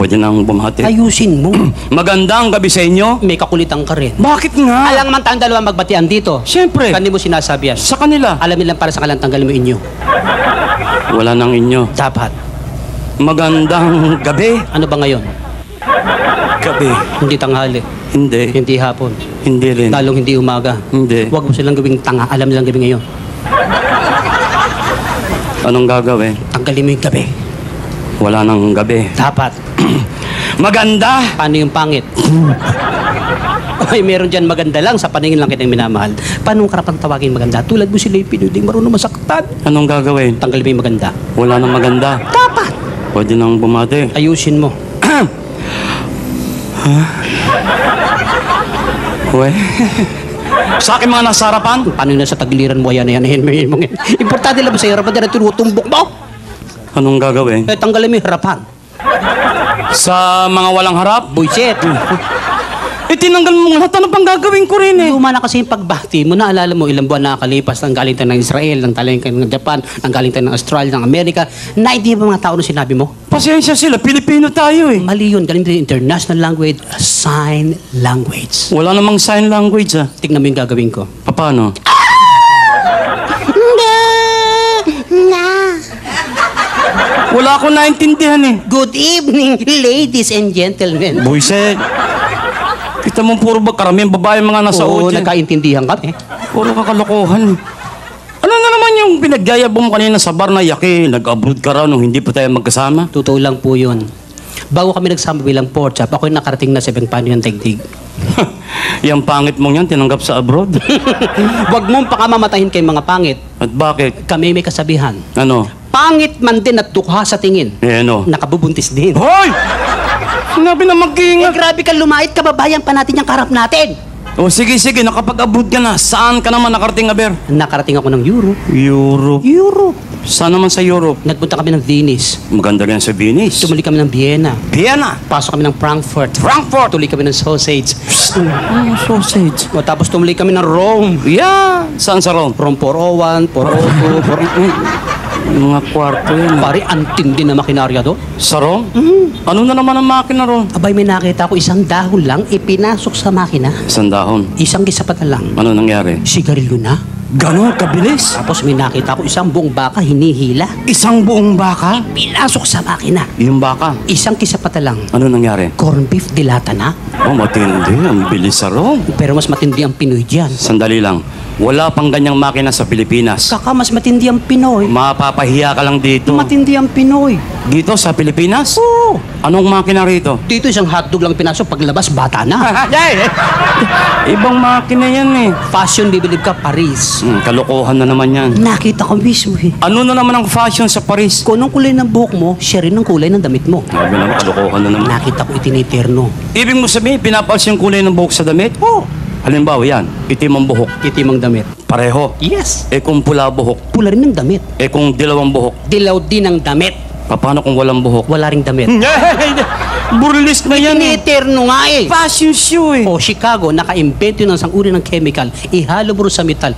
Pwede nang bumati. Ayusin mo. Magandang gabi sa inyo. May kakulitan ka rin. Bakit nga? Alang man tayong dalawa magbatian dito. Siyempre. Kandi mo sinasabi yan. Sa kanila. Alamin lang para sa kalang tanggalin mo inyo. Wala nang inyo. Dapat. Magandang gabi. Ano ba ngayon? Gabi. Hindi tanghali. Hindi. Hindi hapon. Hindi rin. Lalong hindi umaga. Hindi. Huwag mo silang gawing tanga. Alam nilang gabi ngayon. Anong gagawin? Tanggalin mo yung gabi. Wala nang gabi. Dapat. Maganda. Paano yung pangit? Ay, meron dyan maganda lang. Sa paningin lang kitang minamahal. Paano karapang tawagin maganda? Tulad mo sila yung pinuding marunong masaktan. Anong gagawin? Tanggalin mo yung maganda. Wala nang maganda. Dapat. Pwede nang bumati. Ayusin mo. We. Sa akin mga nasa harapan. Paano yung nasa tagiliran mo? Ayan. Importante lang ba sa harapan dyan? Tinutumbok mo? Anong gagawin? Eh, tanggalin mo yung harapan. Sa mga walang harap? Buisit. Tinanggal mo lahat. Ano pang gagawin ko rin eh? Luma na kasi yung pagbati mo. Naalala mo, ilang buwan nakakalipas. Nanggaling tayo ng Israel, nanggaling tayo ng Japan, nanggaling tayo ng Australia, ng Amerika. Naintindihan ba mga tao na sinabi mo? Pasensya sila. Pilipino tayo eh. Mali yun. Galing tayo international language, sign language. Wala namang sign language ah. Tignan mo yung gagawin ko. Paano? Wala akong naintindihan eh. Good evening, ladies and gentlemen. Buiset. Kita mo puro ba karaming babae mga nasa Oo, audience. nagkaintindihan kami. Puro kakalokohan. Ano na naman yung pinagyayabong mo kanina sa bar na yaki? Nag-abroad ka raw nung hindi pa tayo magkasama? Totoo lang po yun. Bago kami nagsama bilang pork chop, ako'y nakarating na sa ibang paano yung daigdig. Yung pangit mong yan, tinanggap sa abroad. Huwag mong pakamamatahin kay mga pangit. At bakit? Kami may kasabihan. Ano? Pangit man din at dukha sa tingin. Eh ano? Nakabubuntis din. Hoy! Sinabi na Eh, mag-iingat. grabe ka lumait, kababayan pa natin yung karap natin. O sige, nakapag-abroad ka na. Saan ka naman nakarating, Aber? Nakarating ako ng Europe. Europe. Europe. Saan naman sa Europe? Nagpunta kami ng Venice. Maganda rin sa Venice. Tumuli kami ng Vienna. Vienna. Pasok kami ng Frankfurt. Frankfurt. Tuli kami ng sausage. Sausage. O, tapos tumuli kami ng Rome. Yeah. Saan sa Rome? From 401, 402, Mga kwarto yun. Pare, antindi na makinarya doon. Sa Rome? Ano na naman ang makina ron? Abay, may nakita ko isang dahon lang, ipinasok sa makina. Isang dahon. Isang gisapatan lang. Ano nangyari? Sigarilyo na. Ganon kabilis. Tapos may nakita ko isang buong baka hinihila. Isang buong baka? Pinasok sa makina. Yung baka. Isang kisapata lang. Ano nangyari? Corn beef dilata na. Oh, matindi. Ang bilis sa Rome. Pero mas matindi ang Pinoy dyan. Sandali lang. Wala pang ganyang makina sa Pilipinas. Kaka mas matindi ang Pinoy. Mapapahiya ka lang dito. Matindi ang Pinoy. Dito sa Pilipinas? Oo. Anong makina rito? Dito isang hotdog lang pinasok, paglabas bata na. Ibang makina yan eh. Fashion, bibilib ka, Paris. Kalokohan na naman yan. Nakita ko mismo eh. Ano na naman ang fashion sa Paris? Kung anong kulay ng buhok mo, siya rin ang kulay ng damit mo. Sabi naman, kalokohan na naman. Nakita ko itiniterno. Ibig mo sabihin, pinapalas yung kulay ng buhok sa damit? Oh, Halimbawa yan, itim ang buhok. itim ang damit. Pareho. Yes. Eh kung pula buhok, Pula rin ang damit. eh kung dilawang buhok, Dilaw din ang damit. paano kung walang buhok? Wala ring damit. Burlist na yan eh. Itiniterno nga eh. Fashion show eh. O Chicago, naka-invento ng isang uri ng chemical. Ihalo mo rin sa metal.